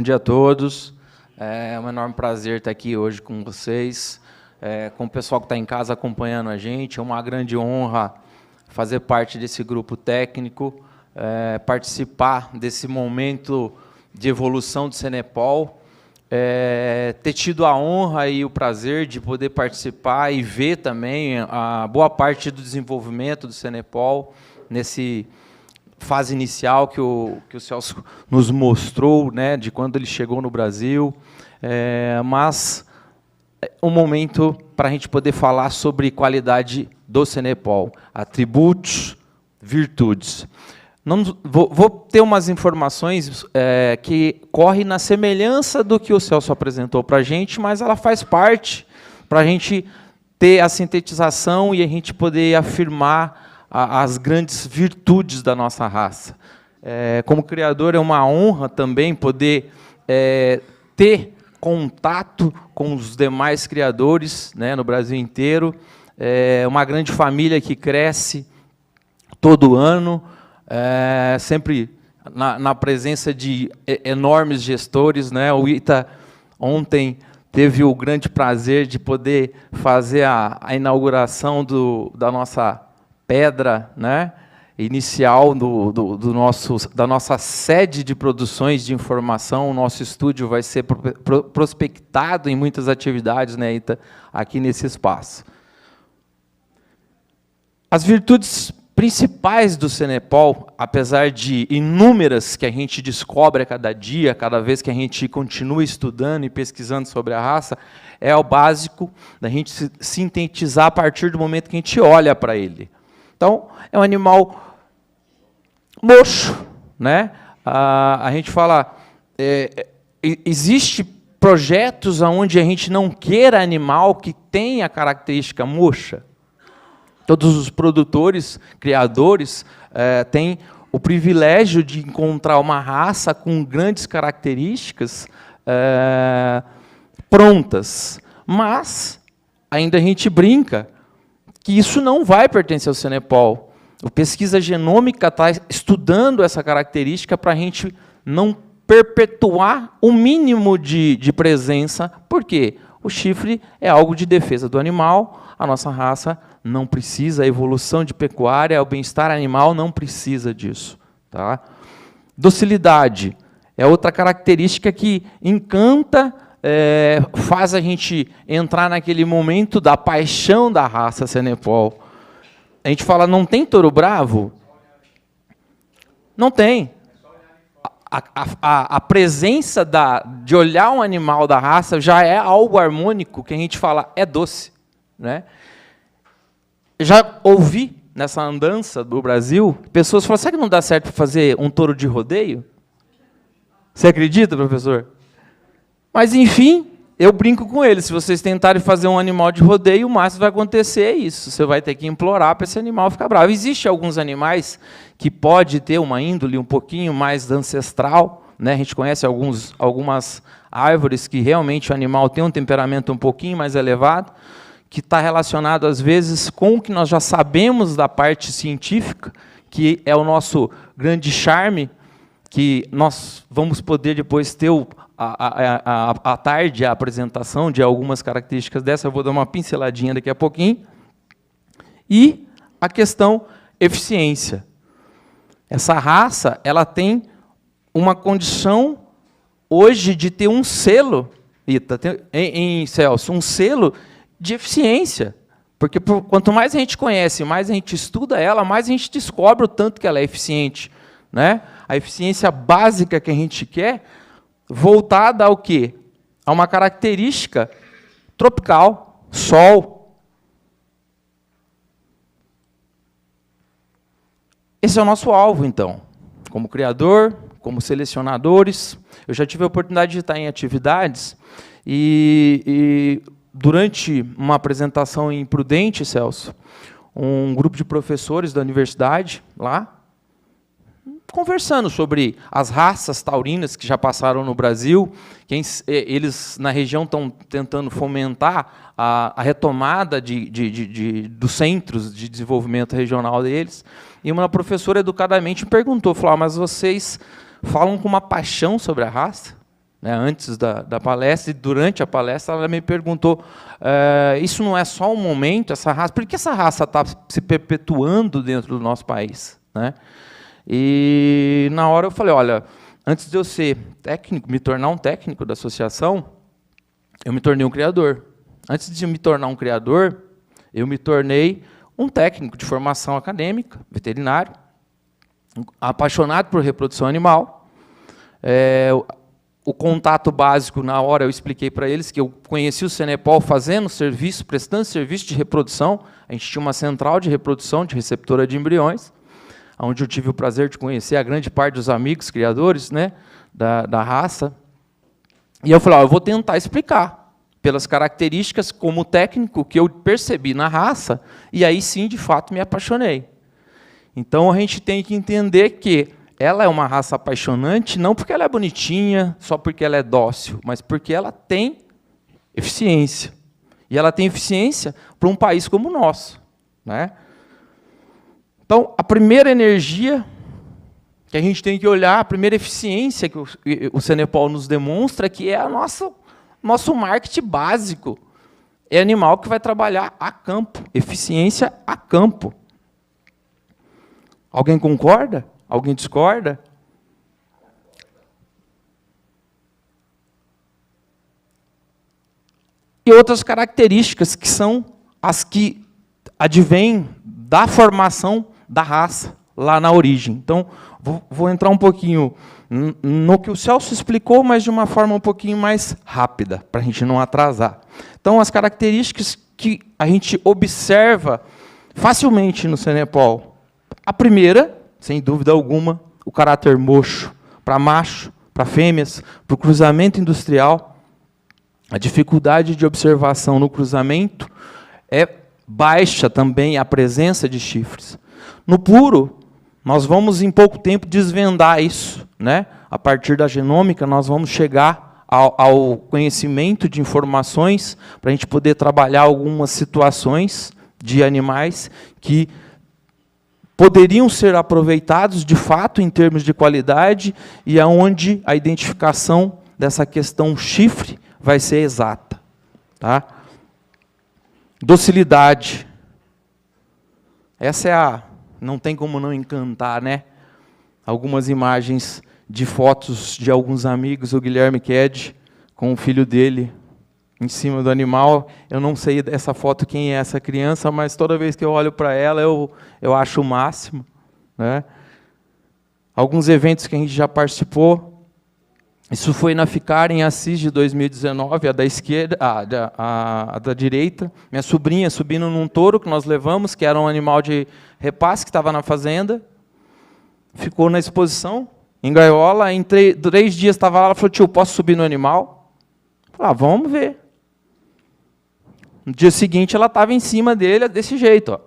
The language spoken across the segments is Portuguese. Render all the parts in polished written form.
dia a todos. É um enorme prazer estar aqui hoje com vocês, com o pessoal que está em casa acompanhando a gente. É uma grande honra fazer parte desse grupo técnico, participar desse momento de evolução do Cenepol, ter tido a honra e o prazer de poder participar e ver também a boa parte do desenvolvimento do Cenepol nesse fase inicial que o Celso nos mostrou, né, de quando ele chegou no Brasil, mas um momento para a gente poder falar sobre qualidade do Cenepol, atributos, virtudes. Não, vou ter umas informações que correm na semelhança do que o Celso apresentou para a gente, mas ela faz parte para a gente ter a sintetização e a gente poder afirmar as grandes virtudes da nossa raça. Como criador, é uma honra também poder ter contato com os demais criadores, né, no Brasil inteiro. É uma grande família que cresce todo ano, sempre na presença de enormes gestores, né? O Ita, ontem, teve o grande prazer de poder fazer a inauguração da nossa pedra, né, inicial da nossa sede de produções de informação. O nosso estúdio vai ser prospectado em muitas atividades, né, Ita, aqui nesse espaço. As virtudes principais do Cenepol, apesar de inúmeras que a gente descobre a cada dia, cada vez que a gente continua estudando e pesquisando sobre a raça, é o básico da gente sintetizar a partir do momento que a gente olha para ele. Então, é um animal mocho, né? A gente fala, existe projetos onde a gente não queira animal que tenha característica mocha. Todos os produtores, criadores, têm o privilégio de encontrar uma raça com grandes características prontas, mas ainda a gente brinca que isso não vai pertencer ao Cenepol. A pesquisa genômica está estudando essa característica para a gente não perpetuar o mínimo de presença, porque o chifre é algo de defesa do animal, a nossa raça não precisa, a evolução de pecuária, o bem-estar animal não precisa disso. Tá? Docilidade é outra característica que encanta, faz a gente entrar naquele momento da paixão da raça Cenepol. A gente fala, não tem touro bravo? Não tem. A presença de olhar um animal da raça já é algo harmônico, que a gente fala, é doce. Né? Já ouvi, nessa andança do Brasil, pessoas falam, será que não dá certo fazer um touro de rodeio? Você acredita, professor? Mas, enfim, eu brinco com eles. Se vocês tentarem fazer um animal de rodeio, o máximo vai acontecer é isso. Você vai ter que implorar para esse animal ficar bravo. Existem alguns animais que pode ter uma índole um pouquinho mais ancestral. Né? A gente conhece algumas árvores que realmente o animal tem um temperamento um pouquinho mais elevado, que está relacionado, às vezes, com o que nós já sabemos da parte científica, que é o nosso grande charme, que nós vamos poder depois ter à tarde a apresentação de algumas características dessa, eu vou dar uma pinceladinha daqui a pouquinho. E a questão eficiência. Essa raça ela tem uma condição hoje de ter um selo, Ita, em Celso, um selo de eficiência. Porque quanto mais a gente conhece, mais a gente estuda ela, mais a gente descobre o tanto que ela é eficiente. Né? A eficiência básica que a gente quer, voltada ao quê? A uma característica tropical, sol. Esse é o nosso alvo, então. Como criador, como selecionadores. Eu já tive a oportunidade de estar em atividades e durante uma apresentação em Prudente, Celso, um grupo de professores da universidade lá, conversando sobre as raças taurinas que já passaram no Brasil, que eles, na região, estão tentando fomentar a retomada dos centros de desenvolvimento regional deles. E uma professora, educadamente, me perguntou, falou, mas vocês falam com uma paixão sobre a raça? né, antes da palestra, e durante a palestra ela me perguntou, isso não é só um momento, essa raça, por que essa raça está se perpetuando dentro do nosso país? Né? E na hora eu falei, olha, antes de eu ser técnico, me tornar um técnico da associação, eu me tornei um criador. Antes de me tornar um criador, eu me tornei um técnico de formação acadêmica, veterinário, apaixonado por reprodução animal. O contato básico, na hora eu expliquei para eles que eu conheci o Cenepol fazendo serviço, prestando serviço de reprodução. A gente tinha uma central de reprodução, de receptora de embriões, onde eu tive o prazer de conhecer a grande parte dos amigos criadores, né, da raça. E eu falei, eu vou tentar explicar, pelas características como técnico que eu percebi na raça, e aí sim, de fato, me apaixonei. Então, a gente tem que entender que ela é uma raça apaixonante, não porque ela é bonitinha, só porque ela é dócil, mas porque ela tem eficiência. E ela tem eficiência para um país como o nosso. Né? Então, a primeira energia que a gente tem que olhar, a primeira eficiência que o Cenepol nos demonstra, que é a nosso marketing básico. É animal que vai trabalhar a campo, eficiência a campo. Alguém concorda? Alguém discorda? E outras características que são as que advêm da formação da raça, lá na origem. Então, vou entrar um pouquinho no que o Celso explicou, mas de uma forma um pouquinho mais rápida, para a gente não atrasar. Então, as características que a gente observa facilmente no Cenepol. A primeira, sem dúvida alguma, o caráter mocho, para macho, para fêmeas, para o cruzamento industrial. A dificuldade de observação no cruzamento é baixa também a presença de chifres. No puro, nós vamos, em pouco tempo, desvendar isso. Né? A partir da genômica, nós vamos chegar ao conhecimento de informações para a gente poder trabalhar algumas situações de animais que poderiam ser aproveitados, de fato, em termos de qualidade, e aonde a identificação dessa questão chifre vai ser exata. Tá? Docilidade. Essa é não tem como não encantar, né? Algumas imagens de fotos de alguns amigos, o Guilherme Ked, com o filho dele em cima do animal. Eu não sei dessa foto quem é essa criança, mas toda vez que eu olho para ela, eu acho o máximo. Né? Alguns eventos que a gente já participou. Isso foi na Ficar em Assis de 2019, a da esquerda, a da direita. Minha sobrinha subindo num touro que nós levamos, que era um animal de repasse que estava na fazenda. Ficou na exposição, em gaiola. Em 3 dias estava lá, ela falou, tio, posso subir no animal? Eu falei, vamos ver. No dia seguinte, ela estava em cima dele, desse jeito. Ó.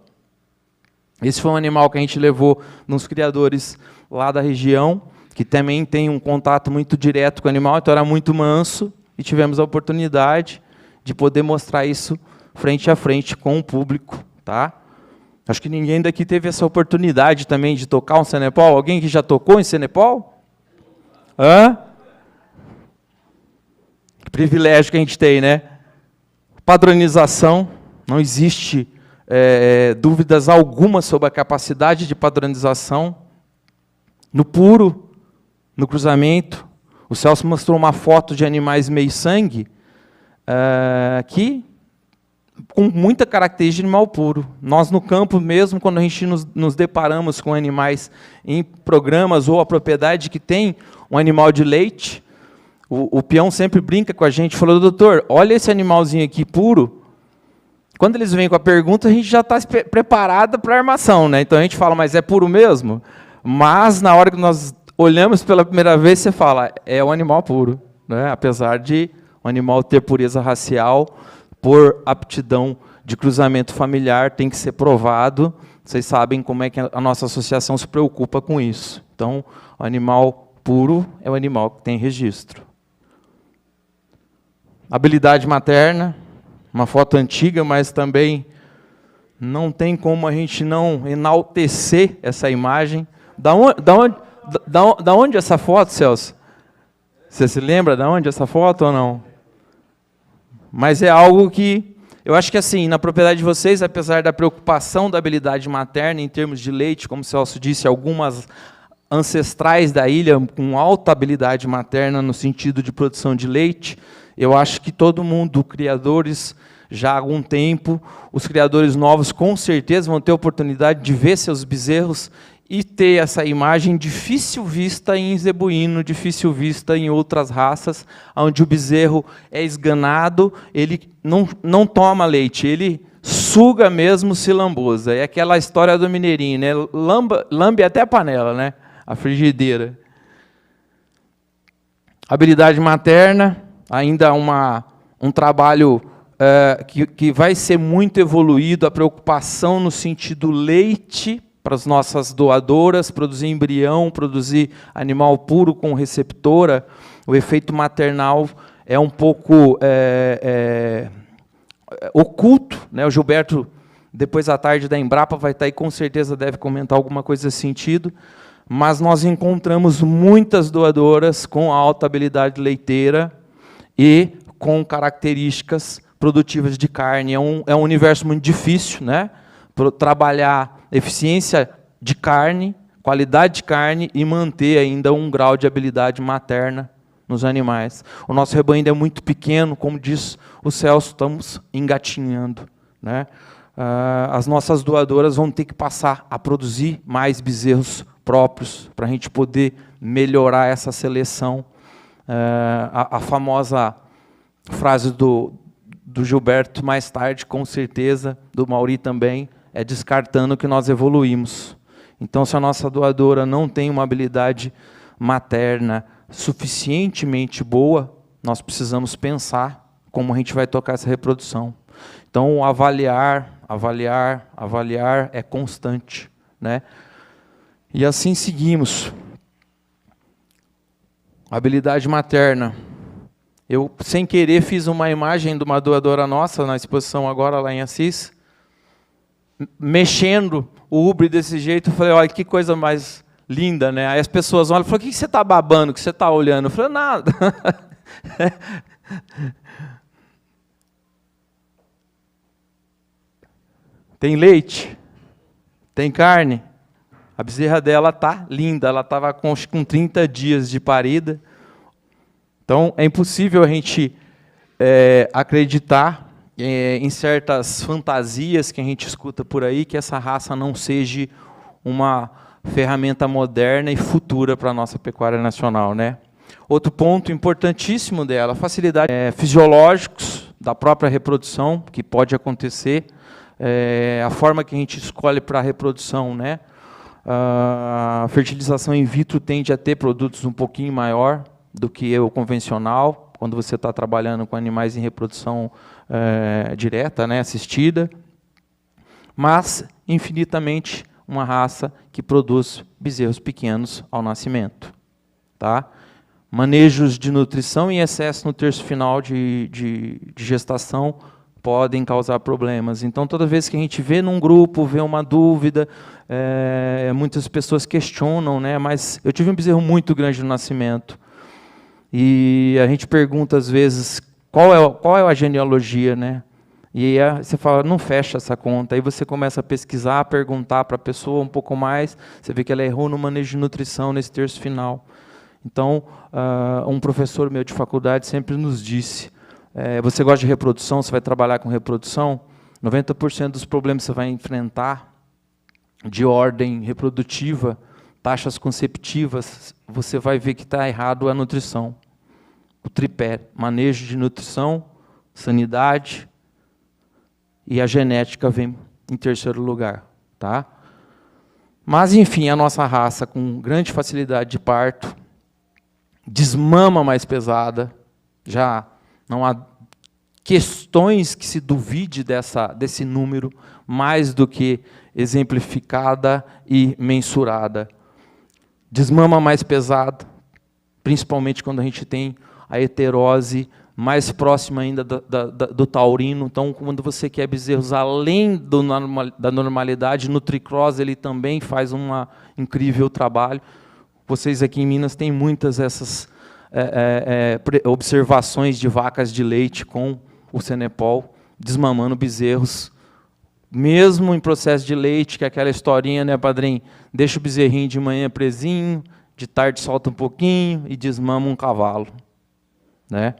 Esse foi um animal que a gente levou nos criadores lá da região, que também tem um contato muito direto com o animal, então era muito manso, e tivemos a oportunidade de poder mostrar isso frente a frente com o público. Tá? Acho que ninguém daqui teve essa oportunidade também de tocar um Cenepol. Alguém que já tocou em Cenepol? Hã? Que privilégio que a gente tem, né? Padronização, não existe dúvidas alguma sobre a capacidade de padronização. No puro, no cruzamento, o Celso mostrou uma foto de animais meio-sangue, que com muita característica de animal puro. Nós, no campo mesmo, quando a gente nos deparamos com animais em programas ou a propriedade que tem um animal de leite, o peão sempre brinca com a gente, falou, doutor, olha esse animalzinho aqui puro. Quando eles vêm com a pergunta, a gente já está preparado para a armação. Né? Então, a gente fala, mas é puro mesmo? Mas, na hora que nós olhamos pela primeira vez, você fala, é um animal puro. Né? Apesar de o animal ter pureza racial, por aptidão de cruzamento familiar, tem que ser provado. Vocês sabem como é que a nossa associação se preocupa com isso. Então, o animal puro é o animal que tem registro. Habilidade materna, uma foto antiga, mas também não tem como a gente não enaltecer essa imagem. Da onde essa foto, Celso? Você se lembra de onde essa foto ou não? Mas é algo que, eu acho que assim, na propriedade de vocês, apesar da preocupação da habilidade materna em termos de leite, como o Celso disse, algumas ancestrais da ilha com alta habilidade materna no sentido de produção de leite, eu acho que todo mundo, criadores, já há algum tempo, os criadores novos com certeza vão ter a oportunidade de ver seus bezerros e ter essa imagem difícil vista em zebuíno, difícil vista em outras raças, onde o bezerro é esganado, ele não toma leite, ele suga mesmo, se lambuza. É aquela história do mineirinho, né? Lambe até a panela, né? A frigideira. Habilidade materna, ainda um trabalho que vai ser muito evoluído, a preocupação no sentido leite, para as nossas doadoras, produzir embrião, produzir animal puro com receptora, o efeito maternal é um pouco oculto, né? O Gilberto, depois à tarde da Embrapa, vai estar aí, com certeza deve comentar alguma coisa nesse sentido, mas nós encontramos muitas doadoras com alta habilidade leiteira e com características produtivas de carne. É um universo muito difícil, né? Trabalhar eficiência de carne, qualidade de carne e manter ainda um grau de habilidade materna nos animais. O nosso rebanho ainda é muito pequeno, como diz o Celso, estamos engatinhando, né? As nossas doadoras vão ter que passar a produzir mais bezerros próprios para a gente poder melhorar essa seleção. A famosa frase do Gilberto mais tarde, com certeza, do Mauri também, é descartando que nós evoluímos. Então, se a nossa doadora não tem uma habilidade materna suficientemente boa, nós precisamos pensar como a gente vai tocar essa reprodução. Então, avaliar é constante, né? E assim seguimos. Habilidade materna. Eu, sem querer, fiz uma imagem de uma doadora nossa, na exposição agora lá em Assis, mexendo o ubre desse jeito. Eu falei, olha, que coisa mais linda, né? Aí as pessoas olham e falam, o que você está babando, o que você está olhando? Eu falei, nada. Tem leite? Tem carne? A bezerra dela está linda, ela estava com 30 dias de parida. Então, é impossível a gente acreditar em certas fantasias que a gente escuta por aí, que essa raça não seja uma ferramenta moderna e futura para a nossa pecuária nacional, né? Outro ponto importantíssimo dela, facilidade fisiológicos da própria reprodução, que pode acontecer, a forma que a gente escolhe para a reprodução, né? A fertilização in vitro tende a ter produtos um pouquinho maior do que o convencional, quando você está trabalhando com animais em reprodução direta, né, assistida, mas infinitamente uma raça que produz bezerros pequenos ao nascimento. Tá? Manejos de nutrição em excesso no terço final de gestação podem causar problemas. Então, toda vez que a gente vê num grupo, vê uma dúvida, muitas pessoas questionam, né, mas eu tive um bezerro muito grande no nascimento, e a gente pergunta, às vezes, qual é a genealogia, né? E aí você fala, não fecha essa conta. Aí você começa a pesquisar, a perguntar para a pessoa um pouco mais, você vê que ela errou no manejo de nutrição nesse terço final. Então, um professor meu de faculdade sempre nos disse, você gosta de reprodução, você vai trabalhar com reprodução, 90% dos problemas que você vai enfrentar de ordem reprodutiva, taxas conceptivas, você vai ver que está errado a nutrição. O tripé, manejo de nutrição, sanidade e a genética vem em terceiro lugar. Tá? Mas, enfim, a nossa raça, com grande facilidade de parto, desmama mais pesada, já não há questões que se duvide desse número, mais do que exemplificada e mensurada. Desmama mais pesada, principalmente quando a gente tem a heterose mais próxima ainda do taurino. Então, quando você quer bezerros além da normalidade, no tricross ele também faz um incrível trabalho. Vocês aqui em Minas têm muitas dessas observações de vacas de leite com o Cenepol, desmamando bezerros, mesmo em processo de leite, que é aquela historinha, né, padrinho? Deixa o bezerrinho de manhã presinho, de tarde solta um pouquinho e desmama um cavalo, né?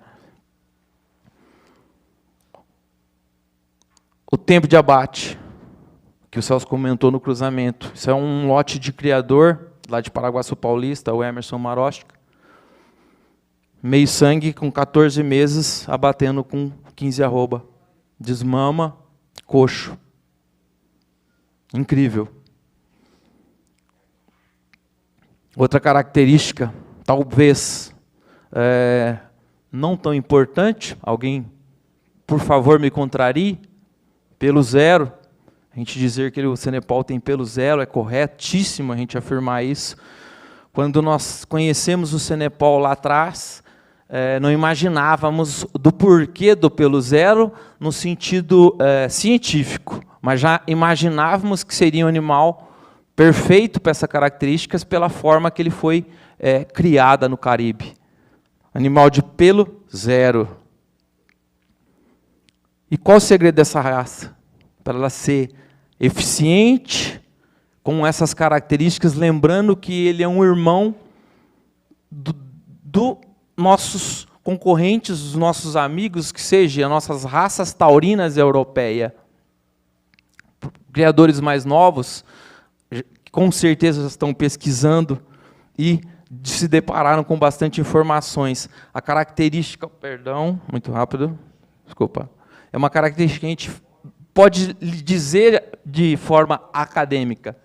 O tempo de abate, que o Celso comentou no cruzamento. Isso é um lote de criador, lá de Paraguaçu Paulista, o Emerson Marostica. Meio sangue, com 14 meses, abatendo com 15 arroba. Desmama, coxo. Incrível. Outra característica, talvez não tão importante, alguém, por favor, me contrarie, pelo zero. A gente dizer que o Cenepol tem pelo zero é corretíssimo a gente afirmar isso. Quando nós conhecemos o Cenepol lá atrás, não imaginávamos do porquê do pelo zero no sentido científico, mas já imaginávamos que seria um animal perfeito para essas características pela forma que ele foi criada no Caribe. Animal de pelo zero. E qual o segredo dessa raça? Para ela ser eficiente, com essas características, lembrando que ele é um irmão do nossos concorrentes, dos nossos amigos, que sejam as nossas raças taurinas europeias. Criadores mais novos, com certeza estão pesquisando e se depararam com bastante informações. A característica, perdão, muito rápido, desculpa, é uma característica que a gente pode dizer de forma acadêmica.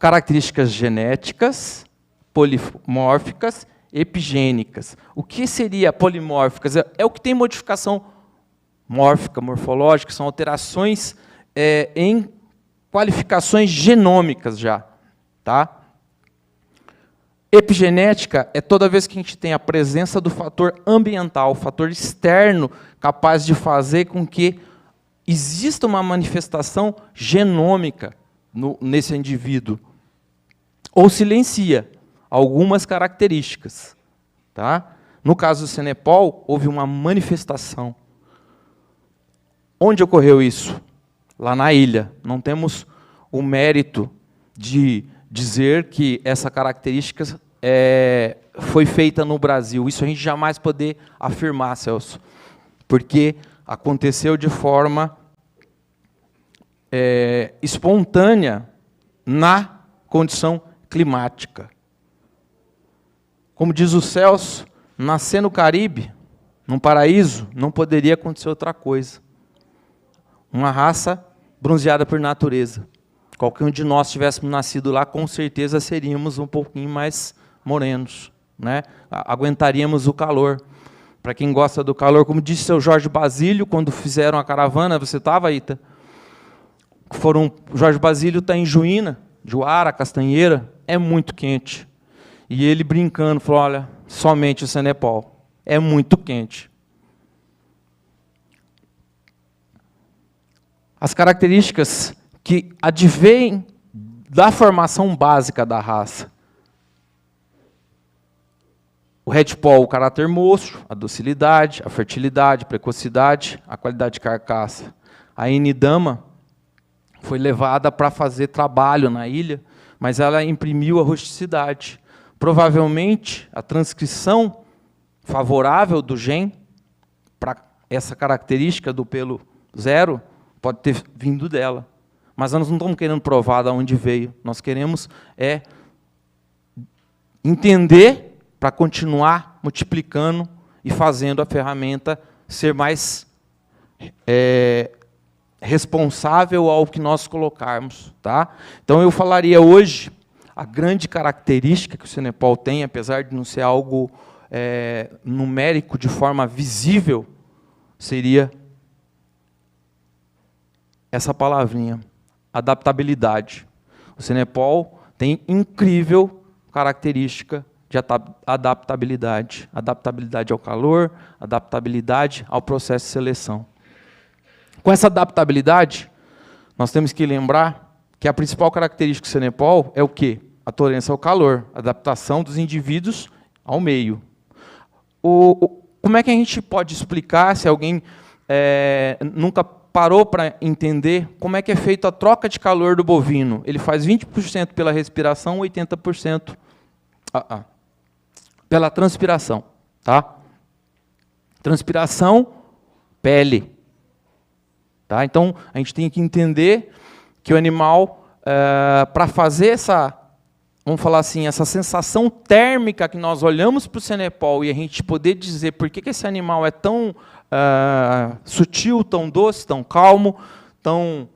Características genéticas, polimórficas, epigênicas. O que seria polimórficas? É o que tem modificação mórfica, morfológica, são alterações em qualificações genômicas já. Tá? Epigenética é toda vez que a gente tem a presença do fator ambiental, o fator externo, capaz de fazer com que exista uma manifestação genômica nesse indivíduo, ou silencia algumas características. Tá? No caso do Cenepol, houve uma manifestação. Onde ocorreu isso? Lá na ilha. Não temos o mérito de dizer que essa característica foi feita no Brasil. Isso a gente jamais poder afirmar, Celso, porque aconteceu de forma espontânea na condição climática. Como diz o Celso, nascer no Caribe, num paraíso, não poderia acontecer outra coisa. Uma raça bronzeada por natureza. Qualquer um de nós tivéssemos nascido lá, com certeza seríamos um pouquinho mais morenos, né? Aguentaríamos o calor. Para quem gosta do calor, como disse o seu Jorge Basílio, quando fizeram a caravana, você estava, Ita? Jorge Basílio está em Juína, Juara, Castanheira, é muito quente. E ele brincando, falou, olha, somente o Cenepol, é muito quente. As características que advêm da formação básica da raça. O Redpol, o caráter moço, a docilidade, a fertilidade, a precocidade, a qualidade de carcaça. A N-Dama foi levada para fazer trabalho na ilha, mas ela imprimiu a rusticidade. Provavelmente, a transcrição favorável do gene para essa característica do pelo zero pode ter vindo dela. Mas nós não estamos querendo provar de onde veio. Nós queremos entender para continuar multiplicando e fazendo a ferramenta ser mais responsável ao que nós colocarmos. Tá? Então, eu falaria hoje, a grande característica que o Cenepol tem, apesar de não ser algo numérico de forma visível, seria essa palavrinha, adaptabilidade. O Cenepol tem incrível característica de adaptabilidade. Adaptabilidade ao calor, adaptabilidade ao processo de seleção. Com essa adaptabilidade, nós temos que lembrar que a principal característica do Cenepol é o quê? A tolerância ao calor, a adaptação dos indivíduos ao meio. como é que a gente pode explicar, se alguém nunca parou para entender, como é que é feita a troca de calor do bovino? Ele faz 20% pela respiração, 80% pela transpiração. Tá? Transpiração, pele. Tá? Então, a gente tem que entender que o animal, para fazer essa, vamos falar assim, essa sensação térmica que nós olhamos para o Cenepol e a gente poder dizer por que esse animal é tão sutil, tão doce, tão calmo, tão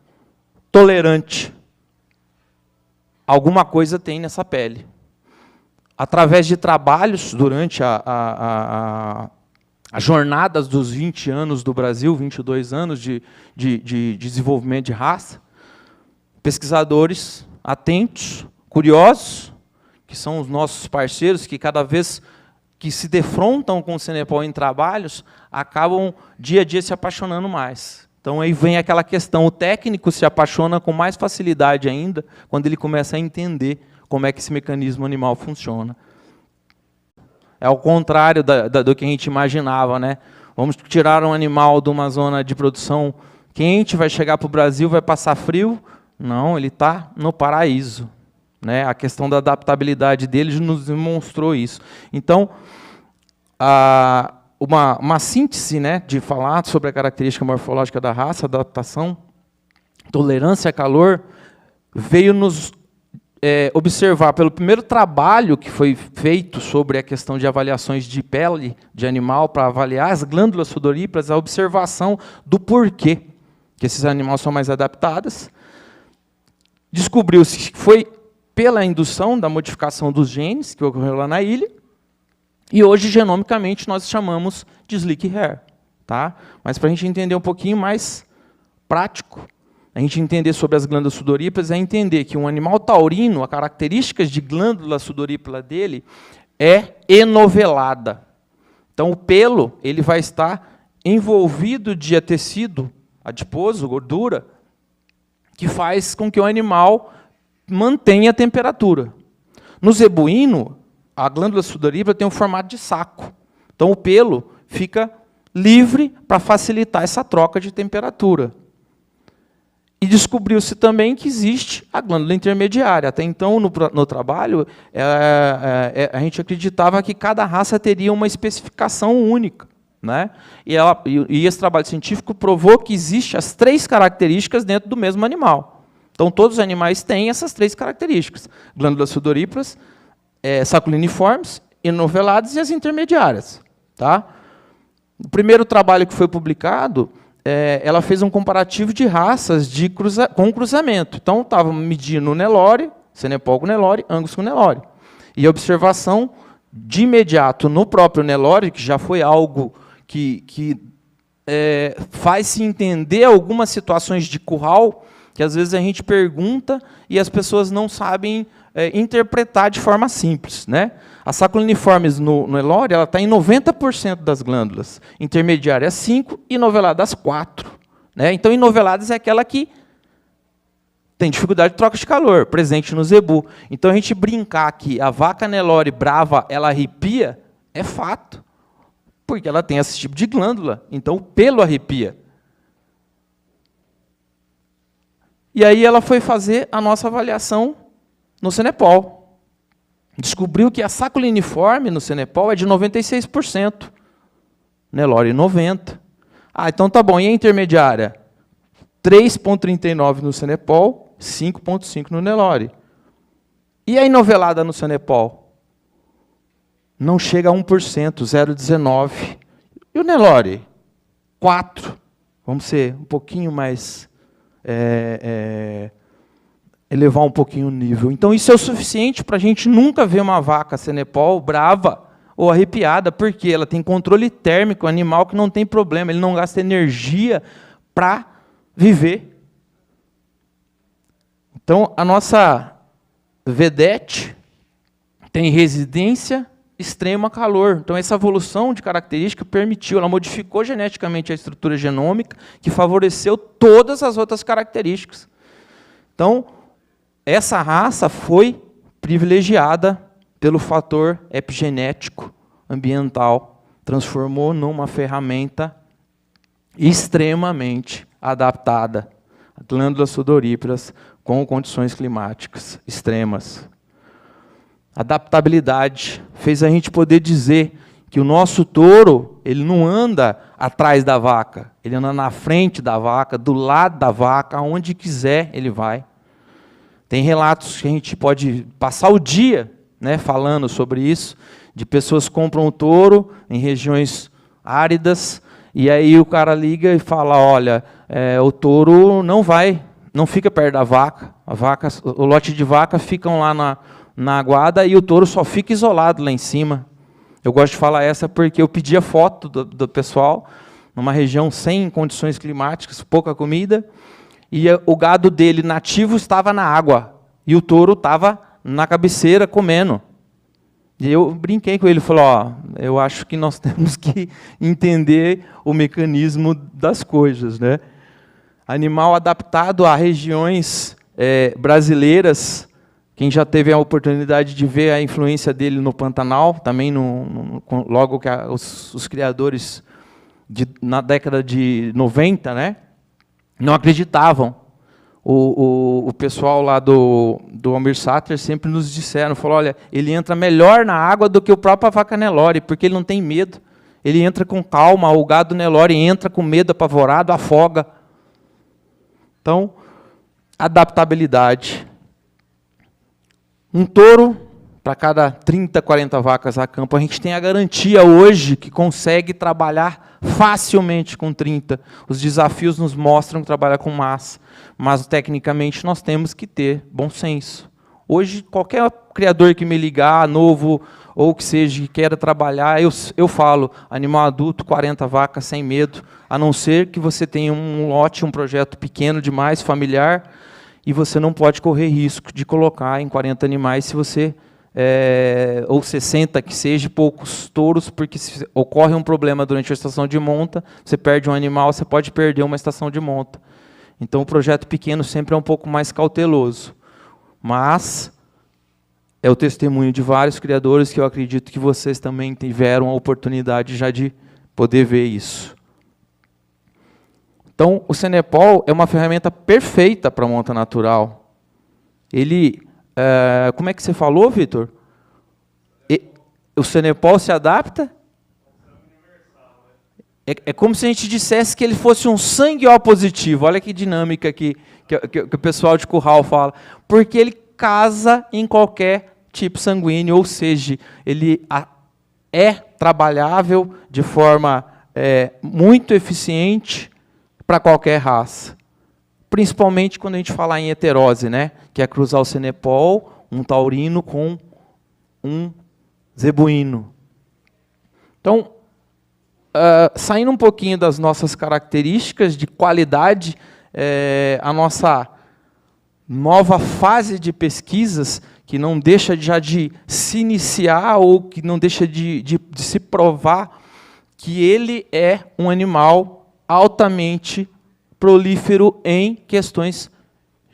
tolerante. Alguma coisa tem nessa pele. Através de trabalhos durante as jornadas dos 20 anos do Brasil, 22 anos de desenvolvimento de raça, pesquisadores atentos, curiosos, que são os nossos parceiros, que cada vez que se defrontam com o Cenepol em trabalhos, acabam dia a dia se apaixonando mais. Então aí vem aquela questão, o técnico se apaixona com mais facilidade ainda, quando ele começa a entender como é que esse mecanismo animal funciona. É ao contrário do que a gente imaginava, né? Vamos tirar um animal de uma zona de produção quente, vai chegar para o Brasil, vai passar frio? Não, ele está no paraíso. Né? A questão da adaptabilidade dele nos demonstrou isso. Então, uma síntese, né, de falar sobre a característica morfológica da raça, adaptação, tolerância a calor, veio nos observar, pelo primeiro trabalho que foi feito sobre a questão de avaliações de pele de animal, para avaliar as glândulas sudoríparas, a observação do porquê que esses animais são mais adaptados. Descobriu-se que foi pela indução da modificação dos genes, que ocorreu lá na ilha, e hoje, genomicamente, nós chamamos de slick hair. Tá? Mas, para a gente entender um pouquinho mais prático, a gente entender sobre as glândulas sudoríparas, é entender que um animal taurino, as características de glândula sudorípara dele é enovelada. Então, o pelo ele vai estar envolvido de tecido adiposo, gordura, que faz com que o animal mantenha a temperatura. No zebuíno, a glândula sudorípara tem um formato de saco. Então, o pelo fica livre para facilitar essa troca de temperatura. E descobriu-se também que existe a glândula intermediária. Até então, no trabalho, a gente acreditava que cada raça teria uma especificação única. Né? E esse trabalho científico provou que existem as 3 características dentro do mesmo animal. Então, todos os animais têm essas 3 características. Glândulas sudoríparas, saculiniformes, enoveladas e as intermediárias. Tá? O primeiro trabalho que foi publicado, ela fez um comparativo de raças com cruzamento. Então, estava medindo o Nelore, Cenepol com Nelore, Angus com Nelore. E a observação de imediato no próprio Nelore, que já foi algo que faz-se entender algumas situações de curral, que às vezes a gente pergunta e as pessoas não sabem interpretar de forma simples. Né? A saculiniformes no Nelore está em 90% das glândulas, intermediárias 5% e noveladas 4%. Né? Então, enoveladas é aquela que tem dificuldade de troca de calor, presente no zebu. Então, a gente brincar que a vaca Nelore brava, ela arrepia, é fato, porque ela tem esse tipo de glândula, então o pelo arrepia. E aí ela foi fazer a nossa avaliação no Cenepol. Descobriu que a saculiniforme no Cenepol é de 96%, Nelore 90%. Ah, então tá bom, e a intermediária? 3,39 no Cenepol, 5,5 no Nelore. E a enovelada no Cenepol? Não chega a 1%, 0,19. E o Nelore? 4%. Vamos ser um pouquinho mais... elevar um pouquinho o nível. Então, isso é o suficiente para a gente nunca ver uma vaca Cenepol brava ou arrepiada, porque ela tem controle térmico, animal que não tem problema, ele não gasta energia para viver. Então, a nossa vedete tem residência extrema calor. Então, essa evolução de característica permitiu, ela modificou geneticamente a estrutura genômica, que favoreceu todas as outras características. Então, essa raça foi privilegiada pelo fator epigenético ambiental. transformou numa ferramenta extremamente adaptada. Glândulas sudoríparas com condições climáticas extremas. Adaptabilidade fez a gente poder dizer que o nosso touro, ele não anda atrás da vaca, ele anda na frente da vaca, do lado da vaca, aonde quiser ele vai. Tem relatos que a gente pode passar o dia, né, falando sobre isso, de pessoas que compram o touro em regiões áridas, e aí o cara liga e fala, olha, o touro não fica perto da vaca, o lote de vaca ficam lá na aguada e o touro só fica isolado lá em cima. Eu gosto de falar essa porque eu pedia foto do pessoal, numa região sem condições climáticas, pouca comida, e o gado dele nativo estava na água, e o touro estava na cabeceira comendo. E eu brinquei com ele, falei, eu acho que nós temos que entender o mecanismo das coisas, né? Animal adaptado a regiões brasileiras. Quem já teve a oportunidade de ver a influência dele no Pantanal, também logo que os criadores, na década de 90, né, não acreditavam. O pessoal lá do Almir Sater sempre nos disseram, falou, olha, ele entra melhor na água do que o próprio vaca Nelore, porque ele não tem medo. Ele entra com calma, o gado Nelore entra com medo, apavorado, afoga. Então, adaptabilidade. Um touro, para cada 30, 40 vacas a campo, a gente tem a garantia hoje que consegue trabalhar facilmente com 30. Os desafios nos mostram que trabalha com massa, mas tecnicamente nós temos que ter bom senso. Hoje, qualquer criador que me ligar, novo, ou que seja, que queira trabalhar, eu falo, animal adulto, 40 vacas sem medo, a não ser que você tenha um lote, um projeto pequeno demais, familiar, e você não pode correr risco de colocar em 40 animais se você, ou 60, que seja, poucos touros, porque se ocorre um problema durante a estação de monta, você perde um animal, você pode perder uma estação de monta. Então, o projeto pequeno sempre é um pouco mais cauteloso. Mas é o testemunho de vários criadores que eu acredito que vocês também tiveram a oportunidade já de poder ver isso. Então, o Senepol é uma ferramenta perfeita para a monta natural. Ele, como é que você falou, Vitor? O Senepol se adapta? É como se a gente dissesse que ele fosse um sangue O positivo. Olha que dinâmica que o pessoal de curral fala. Porque ele casa em qualquer tipo sanguíneo, ou seja, ele é trabalhável de forma muito eficiente para qualquer raça. Principalmente quando a gente fala em heterose, né? Que é cruzar o Senepol, um taurino com um zebuíno. Então, saindo um pouquinho das nossas características de qualidade, a nossa nova fase de pesquisas, que não deixa já de se iniciar ou que não deixa de se provar que ele é um animal altamente prolífero em questões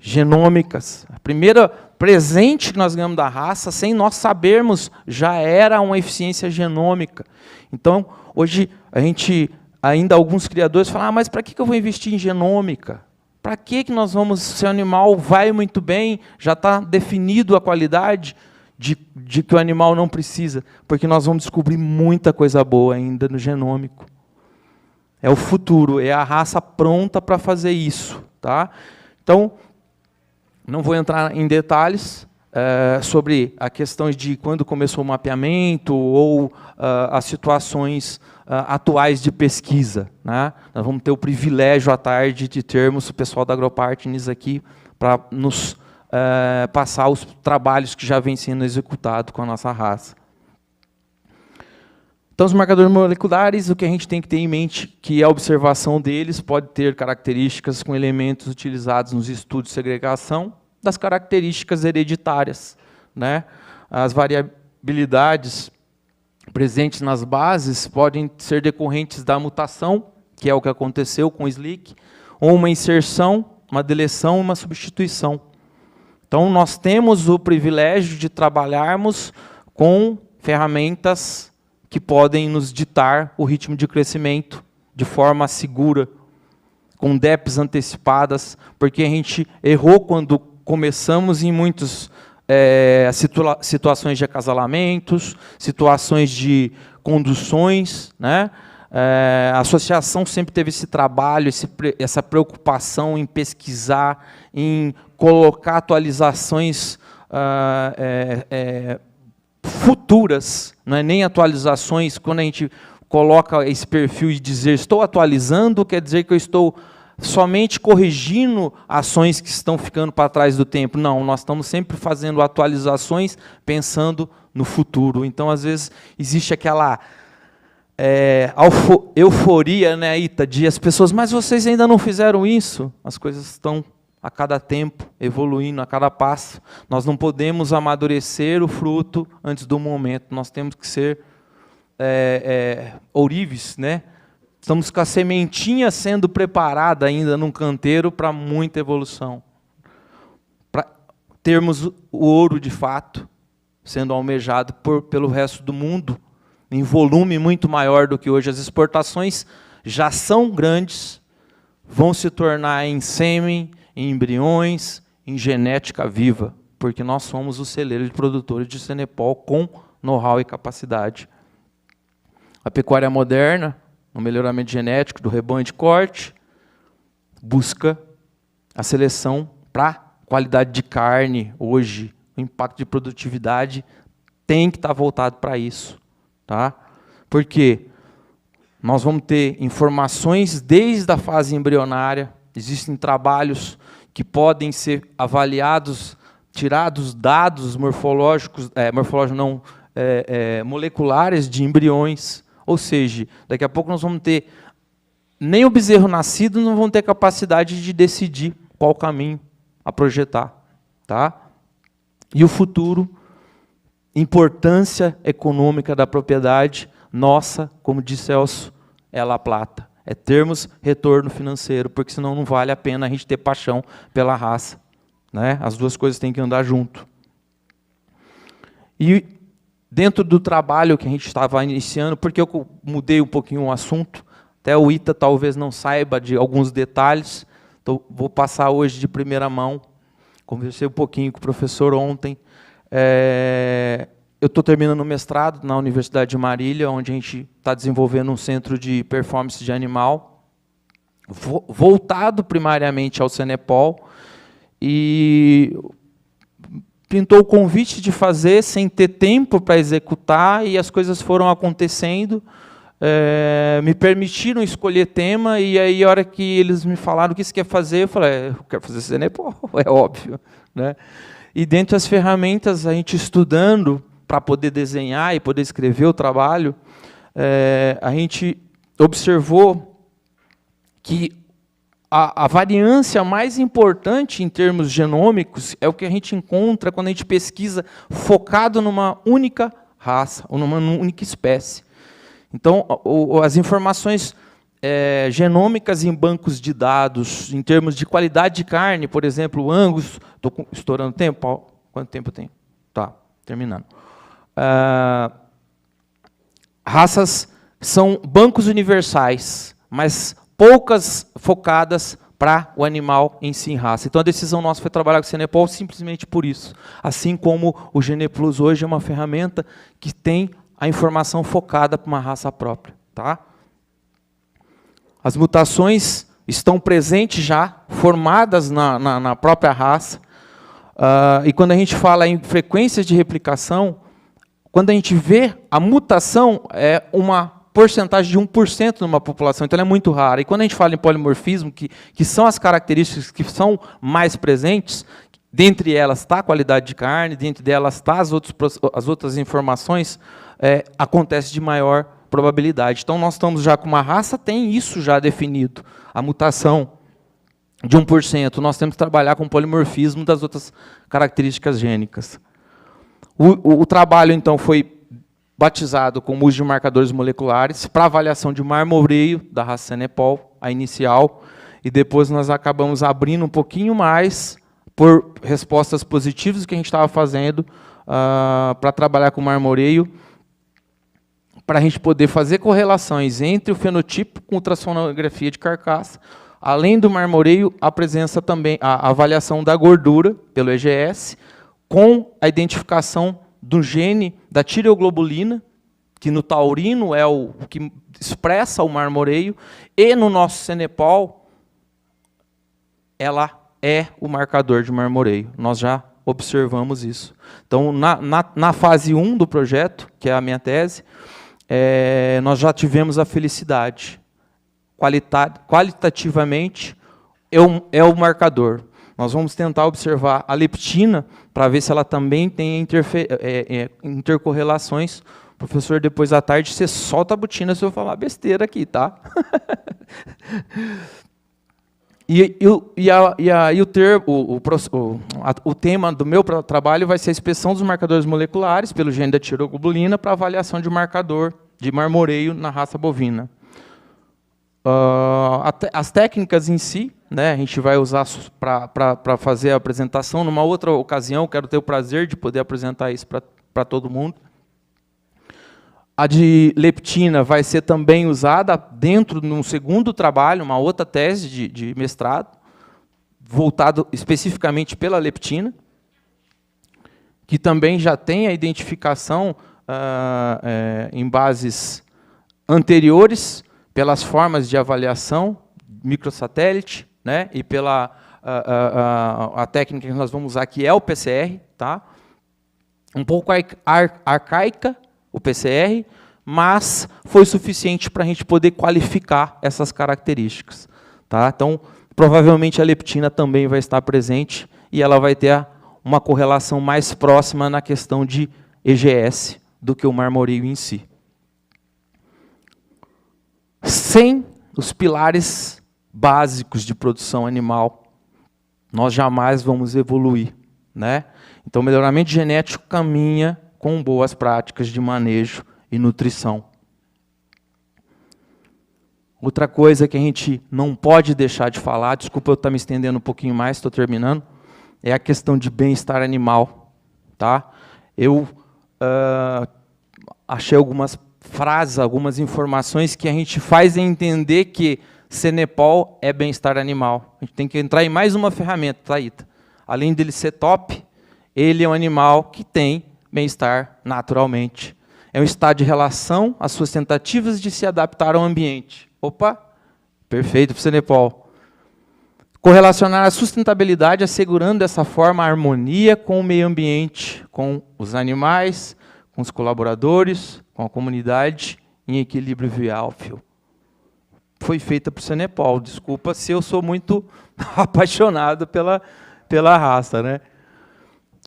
genômicas. A primeira presente que nós ganhamos da raça, sem nós sabermos, já era uma eficiência genômica. Então, hoje, ainda alguns criadores falam, mas para que eu vou investir em genômica? Para que nós vamos, se o animal vai muito bem, já está definido a qualidade de que o animal não precisa? Porque nós vamos descobrir muita coisa boa ainda no genômico. É o futuro, é a raça pronta para fazer isso. Tá? Então, não vou entrar em detalhes sobre a questão de quando começou o mapeamento ou as situações atuais de pesquisa. Né? Nós vamos ter o privilégio à tarde de termos o pessoal da AgroPartners aqui para nos passar os trabalhos que já vêm sendo executados com a nossa raça. Então, os marcadores moleculares, o que a gente tem que ter em mente que a observação deles pode ter características com elementos utilizados nos estudos de segregação das características hereditárias. Né? As variabilidades presentes nas bases podem ser decorrentes da mutação, que é o que aconteceu com o SLIC, ou uma inserção, uma deleção e uma substituição. Então, nós temos o privilégio de trabalharmos com ferramentas que podem nos ditar o ritmo de crescimento de forma segura, com DEPs antecipadas, porque a gente errou quando começamos em muitas situações de acasalamentos, situações de conduções, né? A associação sempre teve esse trabalho, essa preocupação em pesquisar, em colocar atualizações futuras, não é nem atualizações. Quando a gente coloca esse perfil e dizer estou atualizando, quer dizer que eu estou somente corrigindo ações que estão ficando para trás do tempo. Não, nós estamos sempre fazendo atualizações pensando no futuro. Então, às vezes, existe aquela euforia, né, Ita, de as pessoas, mas vocês ainda não fizeram isso? As coisas estão a cada tempo, evoluindo a cada passo. Nós não podemos amadurecer o fruto antes do momento. Nós temos que ser ourives, né? Estamos com a sementinha sendo preparada ainda num canteiro para muita evolução. Para termos o ouro, de fato, sendo almejado pelo resto do mundo, em volume muito maior do que hoje. As exportações já são grandes, vão se tornar em sêmen, em embriões, em genética viva, porque nós somos o celeiro de produtores de Cenepol com know-how e capacidade. A pecuária moderna, no melhoramento genético do rebanho de corte, busca a seleção para qualidade de carne. Hoje, o impacto de produtividade tem que estar voltado para isso. Tá? Porque nós vamos ter informações desde a fase embrionária, existem trabalhos que podem ser avaliados, tirados dados morfológicos, moleculares de embriões. Ou seja, daqui a pouco nós vamos ter, nem o bezerro nascido não vão ter capacidade de decidir qual caminho a projetar. Tá? E o futuro, importância econômica da propriedade, nossa, como disse Celso, é La Plata. É termos retorno financeiro, porque senão não vale a pena a gente ter paixão pela raça. Né? As duas coisas têm que andar junto. E dentro do trabalho que a gente estava iniciando, porque eu mudei um pouquinho o assunto, até o Ita talvez não saiba de alguns detalhes, então vou passar hoje de primeira mão. Conversei um pouquinho com o professor ontem. Eu estou terminando o mestrado na Universidade de Marília, onde a gente está desenvolvendo um centro de performance de animal, voltado primariamente ao Cenepol, e pintou o convite de fazer sem ter tempo para executar, e as coisas foram acontecendo, me permitiram escolher tema, e aí, a hora que eles me falaram o que você quer fazer, eu falei, eu quero fazer Cenepol, é óbvio. Né? E dentro das ferramentas, a gente estudando, para poder desenhar e poder escrever o trabalho, a gente observou que a variância mais importante em termos genômicos é o que a gente encontra quando a gente pesquisa focado numa única raça, ou numa única espécie. Então, as informações genômicas em bancos de dados, em termos de qualidade de carne, por exemplo, o Angus, estou estourando tempo? Quanto tempo eu tenho? Tá, terminando. Raças são bancos universais, mas poucas focadas para o animal em si, em raça. Então, a decisão nossa foi trabalhar com o Cenepol simplesmente por isso. Assim como o GenePlus hoje é uma ferramenta que tem a informação focada para uma raça própria. Tá? As mutações estão presentes já, formadas na própria raça. E quando a gente fala em frequências de replicação, quando a gente vê a mutação, é uma porcentagem de 1% numa população, então ela é muito rara. E quando a gente fala em polimorfismo, que são as características que são mais presentes, dentre elas está a qualidade de carne, dentre delas está as outras informações, acontece de maior probabilidade. Então, nós estamos já com uma raça, tem isso já definido, a mutação de 1%. Nós temos que trabalhar com o polimorfismo das outras características gênicas. O trabalho, então, foi batizado com o uso de marcadores moleculares para avaliação de marmoreio da raça Cenepol, a inicial, e depois nós acabamos abrindo um pouquinho mais por respostas positivas que a gente estava fazendo para trabalhar com marmoreio, para a gente poder fazer correlações entre o fenotipo com ultrassonografia de carcaça. Além do marmoreio, a presença também, a avaliação da gordura pelo EGS, com a identificação do gene da tireoglobulina, que no taurino é o que expressa o marmoreio, e no nosso Cenepol, ela é o marcador de marmoreio. Nós já observamos isso. Então, na fase 1 do projeto, que é a minha tese, nós já tivemos a felicidade. Qualitativamente, é o marcador. Nós vamos tentar observar a leptina para ver se ela também tem intercorrelações. Professor, depois à tarde, você solta a botina se eu falar besteira aqui, tá? O tema do meu trabalho vai ser a inspeção dos marcadores moleculares pelo gene da tireoglobulina para avaliação de marcador de marmoreio na raça bovina. As técnicas em si, né, a gente vai usar para fazer a apresentação. Numa outra ocasião, quero ter o prazer de poder apresentar isso para todo mundo. A de leptina vai ser também usada dentro de um segundo trabalho, uma outra tese de mestrado, voltado especificamente pela leptina, que também já tem a identificação em bases anteriores, pelas formas de avaliação, microsatélite, né, e pela a técnica que nós vamos usar, que é o PCR, tá? Um pouco arcaica, o PCR, mas foi suficiente para a gente poder qualificar essas características. Tá? Então, provavelmente a leptina também vai estar presente e ela vai ter uma correlação mais próxima na questão de EGS do que o marmoreio em si. Sem os pilares básicos de produção animal, nós jamais vamos evoluir, né? Então, o melhoramento genético caminha com boas práticas de manejo e nutrição. Outra coisa que a gente não pode deixar de falar, desculpa eu estar me estendendo um pouquinho mais, estou terminando, é a questão de bem-estar animal. Tá? Eu achei algumas frases, algumas informações que a gente faz entender que Cenepol é bem-estar animal. A gente tem que entrar em mais uma ferramenta, tá, Ita? Além dele ser top, ele é um animal que tem bem-estar naturalmente. É um estado de relação às suas tentativas de se adaptar ao ambiente. Opa, perfeito para o Cenepol. Correlacionar a sustentabilidade, assegurando dessa forma a harmonia com o meio ambiente, com os animais, com os colaboradores, com a comunidade, em equilíbrio viável. Foi feita para o Cenepol. Desculpa se eu sou muito apaixonado pela raça, né?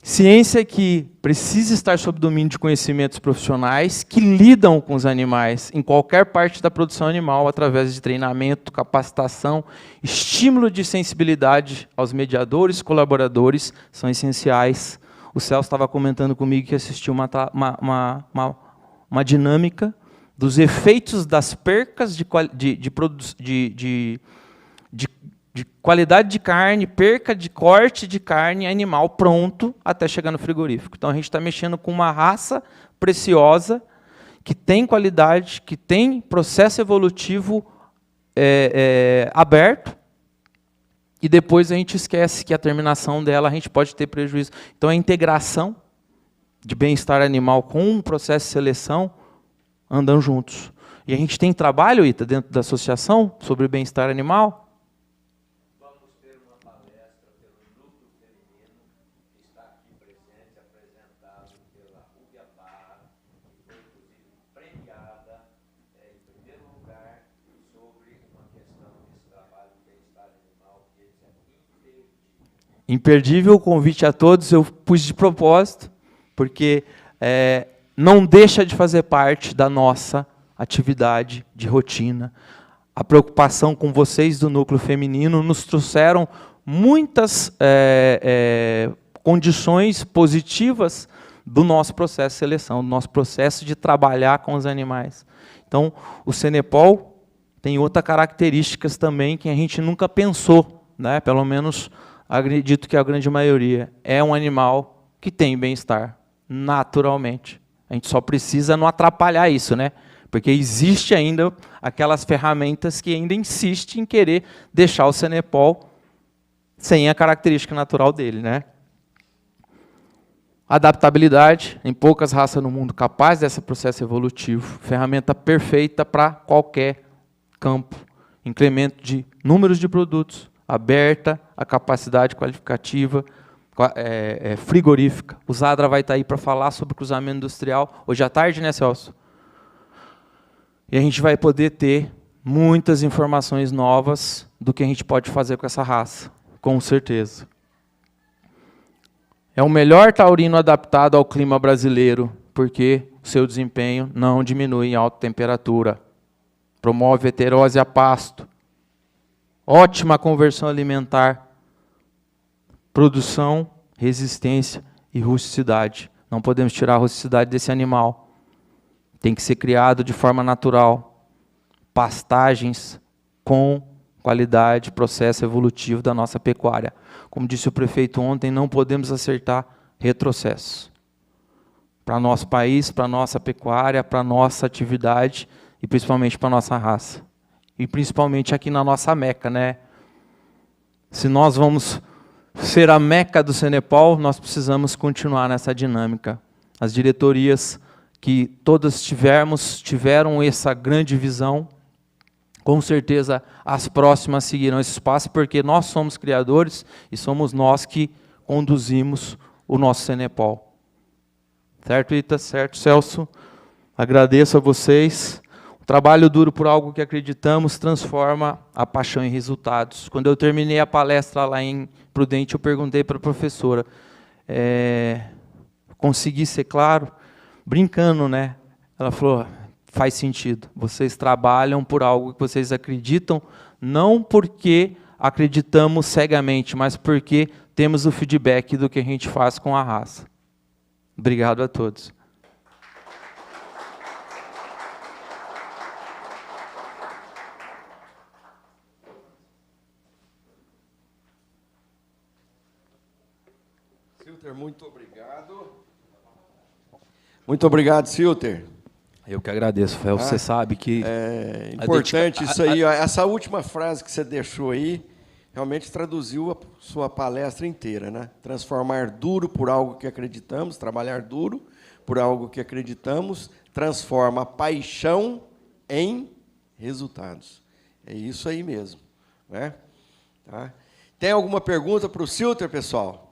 Ciência que precisa estar sob domínio de conhecimentos profissionais que lidam com os animais em qualquer parte da produção animal, através de treinamento, capacitação, estímulo de sensibilidade aos mediadores, colaboradores, são essenciais. O Celso estava comentando comigo que assistiu uma dinâmica dos efeitos das percas de qualidade de carne, perca de corte de carne animal pronto até chegar no frigorífico. Então, a gente está mexendo com uma raça preciosa, que tem qualidade, que tem processo evolutivo aberto, e depois a gente esquece que a terminação dela a gente pode ter prejuízo. Então, a integração de bem-estar animal com um processo de seleção andam juntos. E a gente tem trabalho, Ita, dentro da associação sobre bem-estar animal. Imperdível o convite a todos, eu pus de propósito, porque não deixa de fazer parte da nossa atividade de rotina. A preocupação com vocês do núcleo feminino nos trouxeram muitas condições positivas do nosso processo de seleção, do nosso processo de trabalhar com os animais. Então, o Cenepol tem outras características também que a gente nunca pensou, né? Pelo menos acredito que a grande maioria é um animal que tem bem-estar, naturalmente. A gente só precisa não atrapalhar isso, né? Porque existe ainda aquelas ferramentas que ainda insistem em querer deixar o Cenepol sem a característica natural dele, né? Adaptabilidade, em poucas raças no mundo capazes desse processo evolutivo, ferramenta perfeita para qualquer campo, incremento de números de produtos, aberta a capacidade qualificativa, frigorífica. O Zadra vai estar aí para falar sobre cruzamento industrial hoje à tarde, né, Celso? E a gente vai poder ter muitas informações novas do que a gente pode fazer com essa raça, com certeza. É o melhor taurino adaptado ao clima brasileiro, porque o seu desempenho não diminui em alta temperatura. Promove heterose a pasto. Ótima conversão alimentar. Produção, resistência e rusticidade. Não podemos tirar a rusticidade desse animal. Tem que ser criado de forma natural. Pastagens com qualidade, processo evolutivo da nossa pecuária. Como disse o prefeito ontem, não podemos acertar retrocesso. Para nosso país, para nossa pecuária, para nossa atividade e principalmente para nossa raça. E principalmente aqui na nossa Meca, né? Se nós vamos ser a Meca do Cenepol, nós precisamos continuar nessa dinâmica. As diretorias que todas tiveram essa grande visão, com certeza as próximas seguirão esse espaço, porque nós somos criadores e somos nós que conduzimos o nosso Cenepol. Certo, Ita? Certo, Celso? Agradeço a vocês. O trabalho duro por algo que acreditamos transforma a paixão em resultados. Quando eu terminei a palestra lá em Prudente, eu perguntei para a professora, consegui ser claro? Brincando, né? Ela falou, faz sentido. Vocês trabalham por algo que vocês acreditam, não porque acreditamos cegamente, mas porque temos o feedback do que a gente faz com a raça. Obrigado a todos. Silter, muito obrigado. Muito obrigado, Silter. Eu que agradeço, Fel. Você sabe que... É importante isso aí. Essa última frase que você deixou aí, realmente traduziu a sua palestra inteira, né? Transformar duro por algo que acreditamos, trabalhar duro por algo que acreditamos, transforma a paixão em resultados. É isso aí mesmo, né? Tá? Tem alguma pergunta para o Silter, pessoal?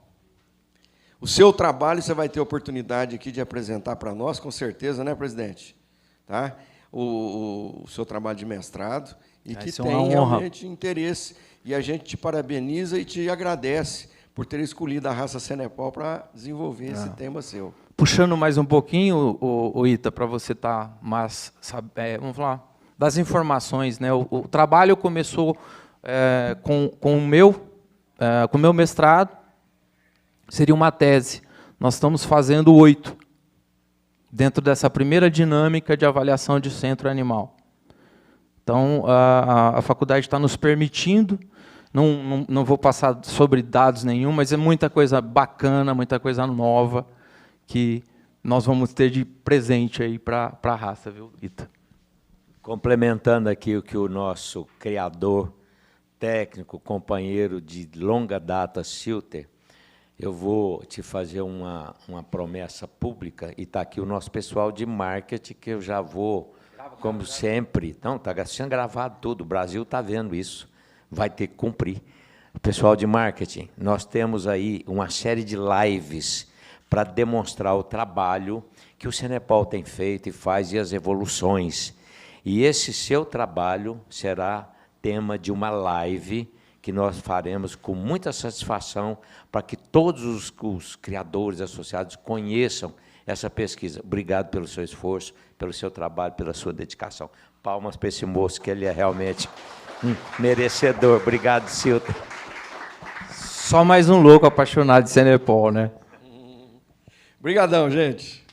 O seu trabalho você vai ter oportunidade aqui de apresentar para nós, com certeza, né, presidente? Tá? O seu trabalho de mestrado, e que tem realmente interesse. E a gente te parabeniza e te agradece por ter escolhido a raça Cenepol para desenvolver esse tema seu. Puxando mais um pouquinho, o Ita, para você estar mais, vamos falar, das informações, né? O trabalho começou com o meu mestrado, seria uma tese. Nós estamos fazendo 8, dentro dessa primeira dinâmica de avaliação de centro animal. Então, a faculdade está nos permitindo, não vou passar sobre dados nenhum, mas é muita coisa bacana, muita coisa nova, que nós vamos ter de presente aí para a raça, viu, Ita? Complementando aqui o que o nosso criador, técnico, companheiro de longa data, Silter, eu vou te fazer uma promessa pública, e está aqui o nosso pessoal de marketing, que eu já vou, como sempre, não, está sendo gravado tudo, o Brasil está vendo isso, vai ter que cumprir. Pessoal de marketing, nós temos aí uma série de lives para demonstrar o trabalho que o Cenepol tem feito e faz, e as evoluções. E esse seu trabalho será tema de uma live que nós faremos com muita satisfação para que todos os criadores associados conheçam essa pesquisa. Obrigado pelo seu esforço, pelo seu trabalho, pela sua dedicação. Palmas para esse moço, que ele é realmente merecedor. Obrigado, Silton. Só mais um louco apaixonado de Cenepol, né? Obrigadão, gente.